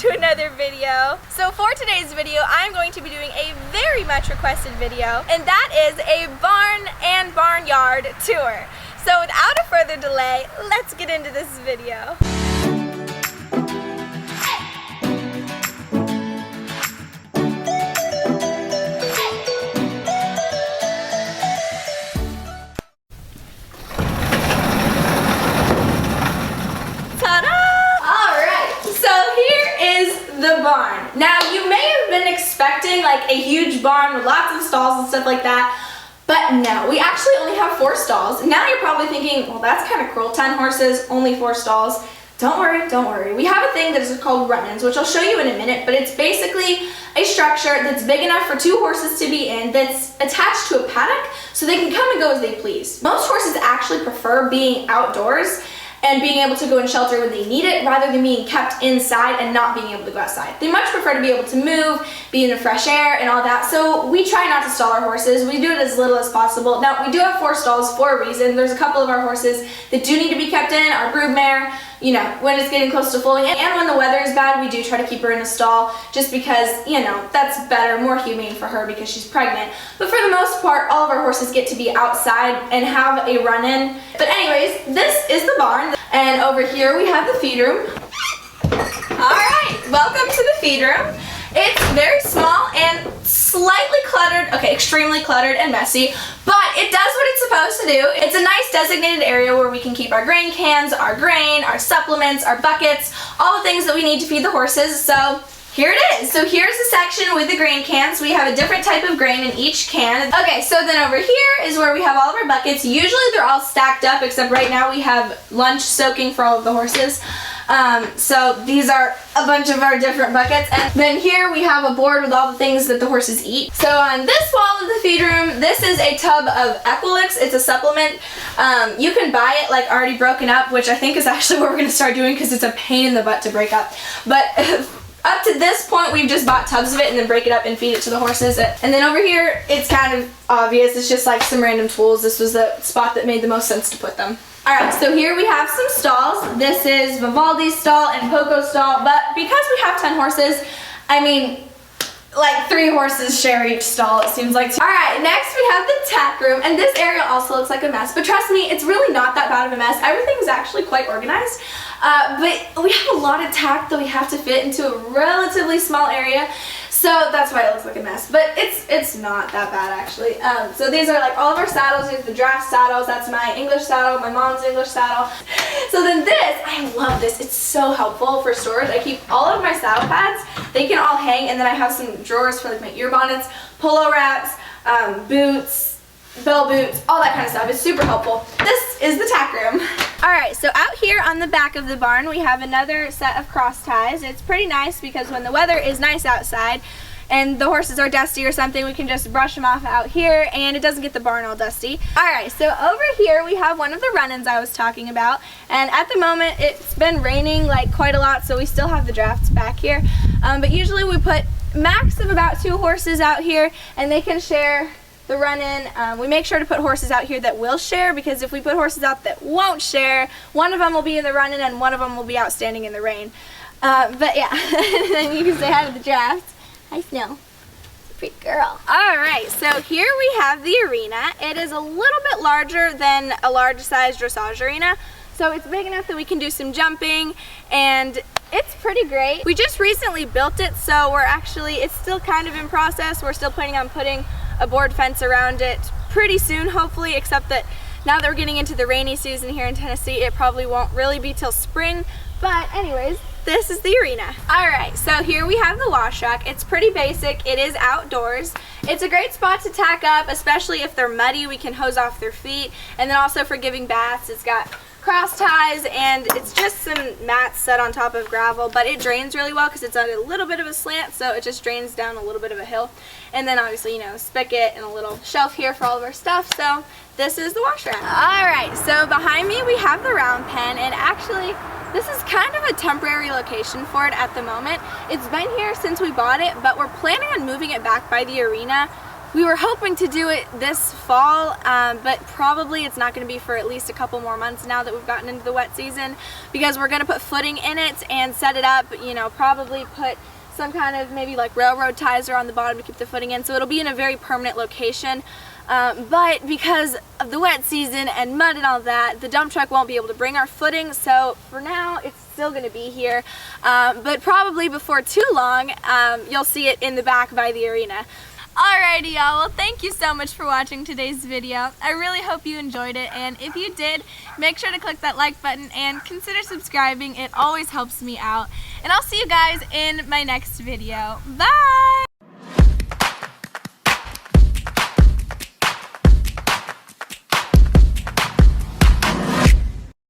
to another video. So for today's video, I'm going to be doing a very much requested video, and that is a barn and barnyard tour. So without a further delay, let's get into this video. The barn. Now you may have been expecting like a huge barn with lots of stalls and stuff like that, but no, we actually only have 4 stalls. Now you're probably thinking, well, that's kind of cruel, 10 horses, only 4 stalls. Don't worry, don't worry. We have a thing that is called Runins, which I'll show you in a minute, but it's basically a structure that's big enough for 2 horses to be in, that's attached to a paddock so they can come and go as they please. Most horses actually prefer being outdoors and being able to go in shelter when they need it rather than being kept inside and not being able to go outside. They much prefer to be able to move, be in the fresh air and all that, so we try not to stall our horses. We do it as little as possible. Now, we do have 4 stalls for a reason. There's a couple of our horses that do need to be kept in, our brood mare, you know, when it's getting close to foaling, and when the weather is bad, we do try to keep her in a stall just because, you know, that's better, more humane for her because she's pregnant. But for the most part, all of our horses get to be outside and have a run-in. But anyways, this is the barn, and over here we have the feed room. Alright, welcome to the feed room. It's very small and slightly cluttered, okay, extremely cluttered and messy, but it does what it's supposed to do. It's a nice designated area where we can keep our grain cans, our grain, our supplements, our buckets, all the things that we need to feed the horses. So here it is. So here's the section with the grain cans. We have a different type of grain in each can. Okay, so then over here is where we have all of our buckets. Usually they're all stacked up, except right now we have lunch soaking for all of the horses. So these are a bunch of our different buckets, and then here we have a board with all the things that the horses eat. So on this wall of the feed room, this is a tub of Equilix. It's a supplement. You can buy it like already broken up, which I think is actually what we're going to start doing because it's a pain in the butt to break up. But up to this point, we've just bought tubs of it and then break it up and feed it to the horses. And then over here, it's kind of obvious. It's just like some random tools. This was the spot that made the most sense to put them. Alright, so here we have some stalls. This is Vivaldi's stall and Poco's stall, but because we have 10 horses, I mean, like 3 horses share each stall, it seems like. Alright, next we have the tack room, and this area also looks like a mess, but trust me, it's really not that bad of a mess. Everything is actually quite organized, but we have a lot of tack that we have to fit into a relatively small area. So that's why it looks like a mess, but it's not that bad actually. So these are like all of our saddles. Here's the draft saddles. That's my English saddle, my mom's English saddle. So then this, I love this. It's so helpful for storage. I keep all of my saddle pads. They can all hang, and then I have some drawers for like my ear bonnets, polo wraps, boots, bell boots, all that kind of stuff. It's super helpful. This is the tack room. Alright, so out here on the back of the barn we have another set of cross ties. It's pretty nice because when the weather is nice outside and the horses are dusty or something, we can just brush them off out here and it doesn't get the barn all dusty. Alright, so over here we have one of the run-ins I was talking about, and at the moment it's been raining like quite a lot, so we still have the drafts back here. But usually we put max of about 2 horses out here and they can share the run-in. We make sure to put horses out here that will share, because if we put horses out that won't share, one of them will be in the run-in and one of them will be out standing in the rain. But yeah, then you can say hi to the draft. Hi, Snow. Pretty girl. Alright, so here we have the arena. It is a little bit larger than a large-sized dressage arena, so it's big enough that we can do some jumping, and it's pretty great. We just recently built it, so it's still kind of in process. We're still planning on putting a board fence around it pretty soon, hopefully, except that now that we're getting into the rainy season here in Tennessee, it probably won't really be till spring. But anyways, this is the arena. Alright, so here we have the wash rack. It's pretty basic. It is outdoors. It's a great spot to tack up, especially if they're muddy. We can hose off their feet. And then also for giving baths, it's got cross ties, and it's just some mats set on top of gravel, but it drains really well because it's on a little bit of a slant, so it just drains down a little bit of a hill. And then obviously, you know, spigot and a little shelf here for all of our stuff. So this is the wash rack. Alright, so behind me we have the round pen, and actually this is kind of a temporary location for it at the moment. It's been here since we bought it, but we're planning on moving it back by the arena We were hoping to do it this fall, but probably it's not going to be for at least a couple more months now that we've gotten into the wet season, because we're going to put footing in it and set it up, you know, probably put some kind of maybe like railroad ties on the bottom to keep the footing in, so it'll be in a very permanent location. But because of the wet season and mud and all that, the dump truck won't be able to bring our footing, so for now it's still going to be here, but probably before too long you'll see it in the back by the arena. Alrighty y'all, well thank you so much for watching today's video. I really hope you enjoyed it, and if you did, make sure to click that like button and consider subscribing. It always helps me out. And I'll see you guys in my next video. Bye!